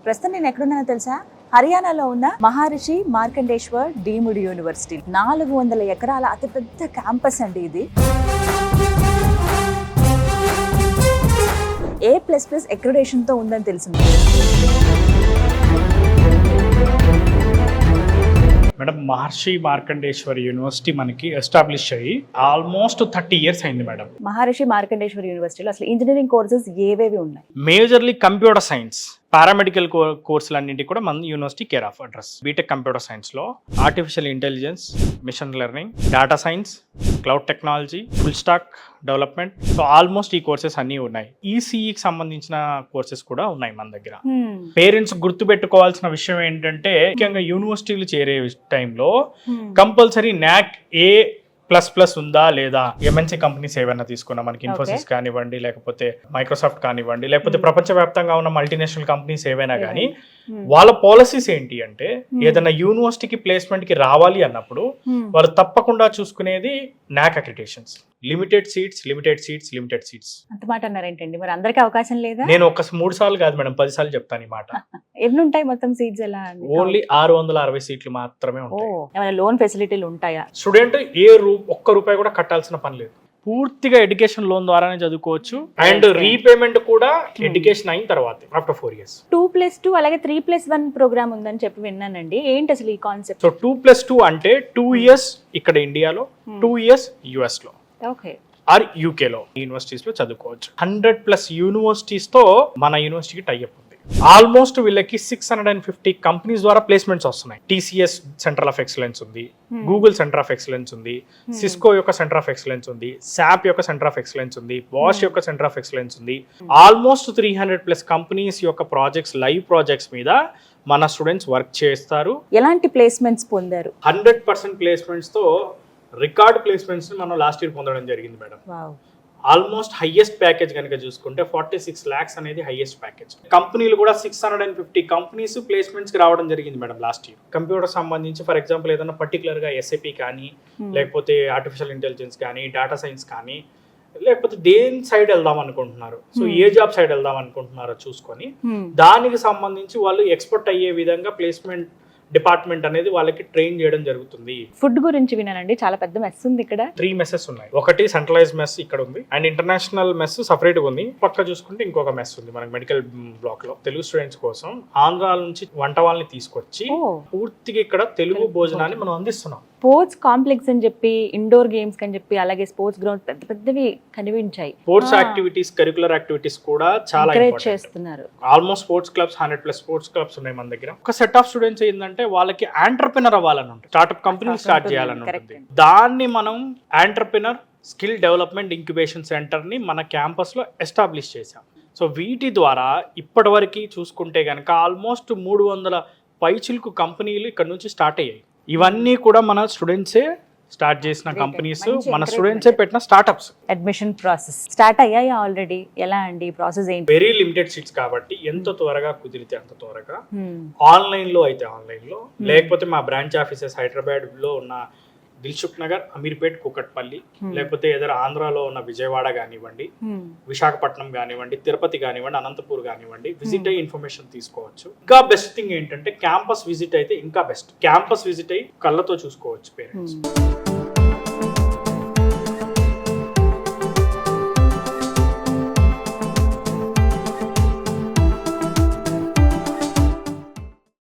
ప్రస్తుతం నేను ఎక్కడున్నానో తెలుసా? హర్యానాలో ఉన్న మహర్షి మార్కండేశ్వర్ డీమ్డ్ యూనివర్సిటీ. 400 ఎకరాల అతిపెద్ద క్యాంపస్ అండి ఇది. A++ అక్రిడేషన్ తో ఉందని తెలిసింది. మేడం మహర్షి మార్కండేశ్వర్ యూనివర్సిటీ మనకి ఎస్టాబ్లిష్ అయ్యి ఆల్మోస్ట్ 30 years అయింది మేడం. మహర్షి మార్కండేశ్వర్ యూనివర్సిటీలో అసలు ఇంజనీరింగ్ కోర్సెస్ ఏవేవి ఉన్నాయి? మేజర్లీ కంప్యూటర్ సైన్స్, పారామెడికల్ కోర్సులన్నింటి కూడా మన university care of address. BTech computer సైన్స్లో artificial intelligence, machine learning, data science, cloud technology, full stack development, so almost ఈ కోర్సెస్ అన్నీ ఉన్నాయి. ఈసీఈకి సంబంధించిన కోర్సెస్ కూడా ఉన్నాయి మన దగ్గర. పేరెంట్స్ గుర్తుపెట్టుకోవాల్సిన విషయం ఏంటంటే, ముఖ్యంగా యూనివర్సిటీలు చేరే టైంలో కంపల్సరీ NAC A++ ఉందా లేదా. ఎంఎన్సీ కంపెనీస్ ఏమైనా తీసుకున్నా, మనకి ఇన్ఫోసిస్ కానివ్వండి, లేకపోతే మైక్రోసాఫ్ట్ కానివ్వండి, లేకపోతే ప్రపంచవ్యాప్తంగా ఉన్న మల్టీనేషనల్ కంపెనీస్ ఏవైనా కానీ, వాళ్ళ పాలసీస్ ఏంటి అంటే, ఏదైనా యూనివర్సిటీకి ప్లేస్మెంట్ కి రావాలి అన్నప్పుడు వాళ్ళు తప్పకుండా చూసుకునేది NAC అక్రిడిటేషన్స్. Limited seats. అంత మాట అన్నారేంటండి? మరి అందరికీ అవకాశం లేదా? నేను ఒక 3 సార్లు కాదు మేడం, 10 సార్లు చెప్తాను ఈ మాట. ఎన్ని ఉంటాయి మొత్తం సీట్స్? ఎలా? ఓన్లీ 660 సీట్లు మాత్రమే ఉంటాయి. ఏమైనా లోన్ ఫెసిలిటీలు ఉంటాయా? స్టూడెంట్ ఒక్క రూపాయి కూడా కట్టాల్సిన పని లేదు. పూర్తిగా ఎడ్యుకేషన్ లోన్ ద్వారానే చదువుకోవచ్చు. అండ్ రీపేమెంట్ కూడా ఎడ్యుకేషన్ అయిన తర్వాత ఆఫ్టర్ 4 years. 2+2 అలాగే 3+1 ప్రోగ్రామ్ ఉందని చెప్పి విన్నానండి. ఏంటి అసలు ఈ కాన్సెప్ట్? సో 2+2 అంటే 2 years ఇక్కడ ఇండియాలో, 2 years US లో, ఓకే, ఆర్ UK లో యూనివర్సిటీస్ లో చదువుకోవచ్చు. 100+ యూనివర్సిటీస్ తో మన యూనివర్సిటీకి టైఅప్ ఉంది. ఆల్మోస్ట్ వీళ్ళకి 650 కంపెనీస్ ద్వారా ప్లేస్మెంట్స్ వస్తున్నాయి. TCS సెంటర్ ఆఫ్ ఎక్సలెన్స్ ఉంది, గూగుల్ సెంటర్ ఆఫ్ ఎక్సలెన్స్ ఉంది, సిస్కో యొక్క సెంటర్ ఆఫ్ ఎక్సలెన్స్ ఉంది, SAP యొక్క సెంటర్ ఆఫ్ ఎక్సలెన్స్ ఉంది, బాష్ యొక్క సెంటర్ ఆఫ్ ఎక్సలెన్స్ ఉంది. ఆల్మోస్ట్ 300+ కంపెనీస్ యొక్క ప్రాజెక్ట్స్, లైవ్ ప్రాజెక్ట్స్ మీద మన స్టూడెంట్స్ వర్క్ చేస్తారు. ఎలాంటి ప్లేస్మెంట్స్ పొందారు? 100% ప్లేస్మెంట్స్ తో రికార్డ్ ప్లేస్మెంట్స్ మనం లాస్ట్ ఇయర్ పొందడం జరిగింది మేడం. ఆల్మోస్ట్ హైయెస్ట్ ప్యాకేజ్ కనుక చూసుకుంటే 46 lakhs అనేది హైయెస్ట్ ప్యాకేజ్. కంపెనీలు కూడా 650 కంపెనీస్ ప్లేస్మెంట్స్ కి రావడం జరిగింది మేడం లాస్ట్ ఇయర్. కంప్యూటర్ సంబంధించి ఫర్ ఎగ్జాంపుల్ ఏదైనా పర్టికులర్ గా SAP కానీ, లేకపోతే ఆర్టిఫిషియల్ ఇంటెలిజెన్స్ కానీ, డేటా సైన్స్ కానీ, లేకపోతే దేని సైడ్ వెళ్దాం అనుకుంటున్నారు, సో ఏ జాబ్ సైడ్ వెళ్దాం అనుకుంటున్నారో చూసుకొని దానికి సంబంధించి వాళ్ళు ఎక్స్పర్ట్ అయ్యే విధంగా ప్లేస్మెంట్ డిపార్ట్మెంట్ అనేది వాళ్ళకి ట్రైన్ చేయడం జరుగుతుంది. ఫుడ్ గురించి వినానండి, చాలా పెద్ద మెస్ ఉంది ఇక్కడ. 3 మెస్సెస్ ఉన్నాయి. ఒకటి సెంట్రలైజ్ మెస్ ఇక్కడ ఉంది, అండ్ ఇంటర్నేషనల్ మెస్ సపరేట్ గా ఉంది. పక్క చూసుకుంటే ఇంకొక మెస్ ఉంది మనకి మెడికల్ బ్లాక్ లో. తెలుగు స్టూడెంట్స్ కోసం ఆంధ్ర నుంచి వంట వాళ్ళని తీసుకొచ్చి పూర్తిగా ఇక్కడ తెలుగు భోజనాన్ని మనం అందిస్తున్నాం. స్పోర్ట్స్ కాంప్లెక్స్ అని చెప్పి, ఇండోర్ గేమ్స్ అని చెప్పి, అలాగే స్పోర్ట్స్ గ్రౌండ్ పెద్ద పెద్దవి కనిపించాయి. స్పోర్ట్స్ యాక్టివిటీస్, కరికులర్ యాక్టివిటీస్ కూడా చాలా చేస్తున్నారు. Almost sports clubs 100+ sports clubs ఉన్నాయి మన దగ్గర. ఒక సెట్ ఆఫ్ స్టూడెంట్స్ ఏంటంటే వాళ్ళకి ఆంటర్ప్రెనర్ అవ్వాలని ఉంటుంది, స్టార్ట్అప్ కంపెనీ స్టార్ట్ చేయాలని ఉంటుంది. దాన్ని మనం entrepreneur skill development incubation centre ని మన క్యాంపస్ లో ఎస్టాబ్లిష్ చేశాం. సో వీటి ద్వారా ఇప్పటి వరకు చూసుకుంటే కనుక ఆల్మోస్ట్ 300 పైచిలకు కంపెనీలు ఇక్కడ నుంచి స్టార్ట్ అయ్యాయి. ఇవన్నీ కూడా మన స్టూడెంట్సే స్టార్ట్ చేసిన కంపెనీస్, మన స్టూడెంట్సే పెట్టిన స్టార్ట్అప్స్. అడ్మిషన్ ప్రాసెస్ స్టార్ట్ అయ్యాయి ఆల్రెడీ. ఎలా అండి ప్రాసెస్ ఏంటి? వెరీ లిమిటెడ్ సీట్స్ కాబట్టి ఎంత త్వరగా కుదిరితే అంత త్వరగా ఆన్లైన్ లో అయితే ఆన్లైన్ లో, లేకపోతే మా బ్రాంచ్ ఆఫీసెస్ హైదరాబాద్ లో ఉన్న దిల్సుఖ్ నగర్, అమీర్పేట్, కూకట్పల్లి, లేకపోతే ఏదైనా ఆంధ్రాలో ఉన్న విజయవాడ కానివ్వండి, విశాఖపట్నం కానివ్వండి, తిరుపతి కానివ్వండి, అనంతపూర్ కానివ్వండి, విజిట్ అయ్యి ఇన్ఫర్మేషన్ తీసుకోవచ్చు. ఇంకా బెస్ట్ థింగ్ ఏంటంటే క్యాంపస్ విజిట్ అయితే ఇంకా బెస్ట్. క్యాంపస్ విజిట్ అయ్యి కళ్ళతో చూసుకోవచ్చు పేరెంట్స్.